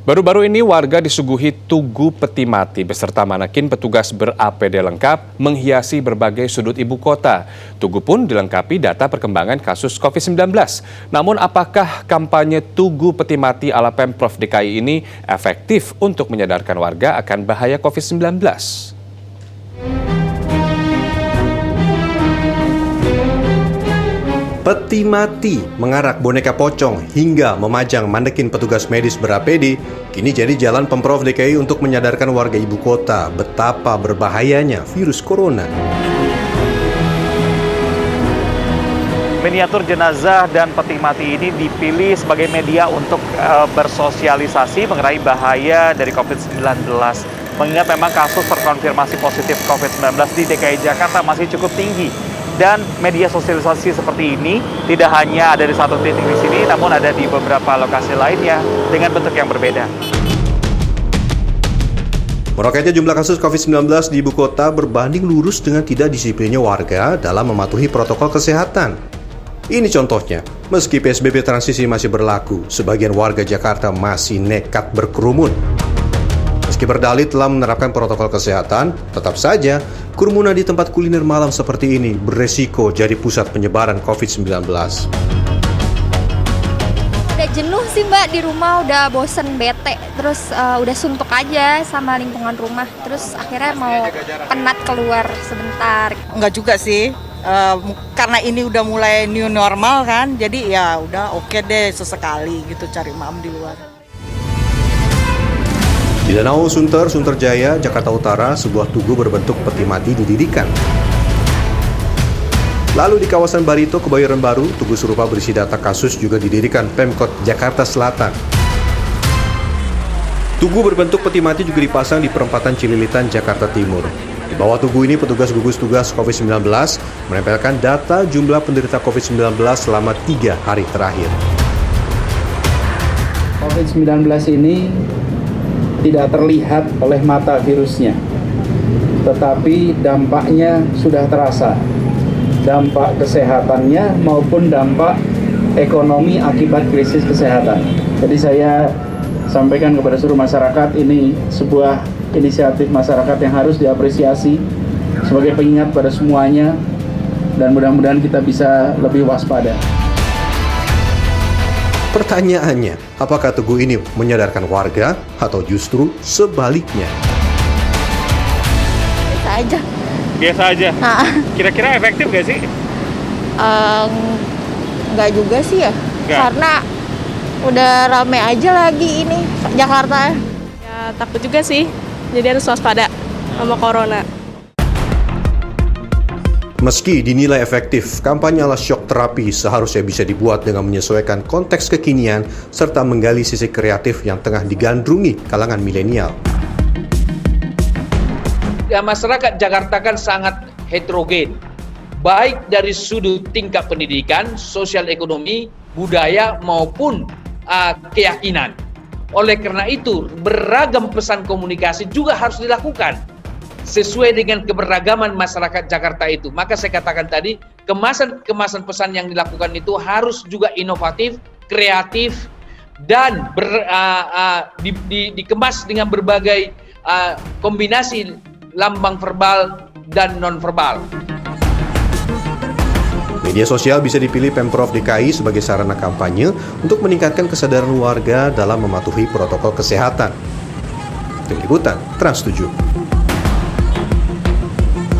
Baru-baru ini warga disuguhi tugu peti mati beserta manekin petugas ber-APD lengkap menghiasi berbagai sudut ibu kota. Tugu pun dilengkapi data perkembangan kasus COVID-19. Namun apakah kampanye tugu peti mati ala Pemprov DKI ini efektif untuk menyadarkan warga akan bahaya COVID-19? Peti mati, mengarak boneka pocong, hingga memajang manekin petugas medis ber-APD, kini jadi jalan Pemprov DKI untuk menyadarkan warga ibu kota betapa berbahayanya virus corona. Miniatur jenazah dan peti mati ini dipilih sebagai media untuk bersosialisasi mengenai bahaya dari COVID-19. Mengingat memang kasus terkonfirmasi positif COVID-19 di DKI Jakarta masih cukup tinggi. Dan media sosialisasi seperti ini tidak hanya ada di satu titik di sini, namun ada di beberapa lokasi lainnya dengan bentuk yang berbeda. Meroketnya jumlah kasus COVID-19 di ibu kota berbanding lurus dengan tidak disiplinnya warga dalam mematuhi protokol kesehatan. Ini contohnya, meski PSBB transisi masih berlaku, sebagian warga Jakarta masih nekat berkerumun. Meski berdalih telah menerapkan protokol kesehatan, tetap saja kerumunan di tempat kuliner malam seperti ini beresiko jadi pusat penyebaran COVID-19. Udah jenuh sih Mbak, di rumah udah bosen, bete, terus udah suntuk aja sama lingkungan rumah, terus akhirnya mau penat keluar sebentar. Enggak juga sih, karena ini udah mulai new normal kan, jadi ya udah oke deh sesekali gitu cari malam di luar. Di Danau Sunter, Sunterjaya, Jakarta Utara, sebuah tugu berbentuk peti mati didirikan. Lalu di kawasan Barito, Kebayoran Baru, tugu serupa berisi data kasus juga didirikan Pemkot Jakarta Selatan. Tugu berbentuk peti mati juga dipasang di perempatan Cililitan, Jakarta Timur. Di bawah tugu ini, petugas gugus tugas COVID-19 menempelkan data jumlah penderita COVID-19 selama 3 hari terakhir. COVID-19 ini tidak terlihat oleh mata virusnya, tetapi dampaknya sudah terasa, dampak kesehatannya maupun dampak ekonomi akibat krisis kesehatan. Jadi saya sampaikan kepada seluruh masyarakat, ini sebuah inisiatif masyarakat yang harus diapresiasi sebagai pengingat pada semuanya, dan mudah-mudahan kita bisa lebih waspada. Pertanyaannya, apakah tugu ini menyadarkan warga atau justru sebaliknya? Biasa aja. Biasa aja? Kira-kira efektif nggak sih? Nggak juga sih ya. Nggak. Karena udah rame aja lagi ini Jakarta. Ya takut juga sih, jadi harus waspada sama corona. Meski dinilai efektif, kampanye ala shock terapi seharusnya bisa dibuat dengan menyesuaikan konteks kekinian serta menggali sisi kreatif yang tengah digandrungi kalangan milenial. Ya, masyarakat Jakarta kan sangat heterogen, baik dari sudut tingkat pendidikan, sosial ekonomi, budaya maupun keyakinan. Oleh karena itu, beragam pesan komunikasi juga harus dilakukan sesuai dengan keberagaman masyarakat Jakarta itu. Maka saya katakan tadi, kemasan pesan yang dilakukan itu harus juga inovatif, kreatif, dan dikemas dengan berbagai kombinasi lambang verbal dan non-verbal. Media sosial bisa dipilih Pemprov DKI sebagai sarana kampanye untuk meningkatkan kesadaran warga dalam mematuhi protokol kesehatan. Tim Liputan, Trans 7.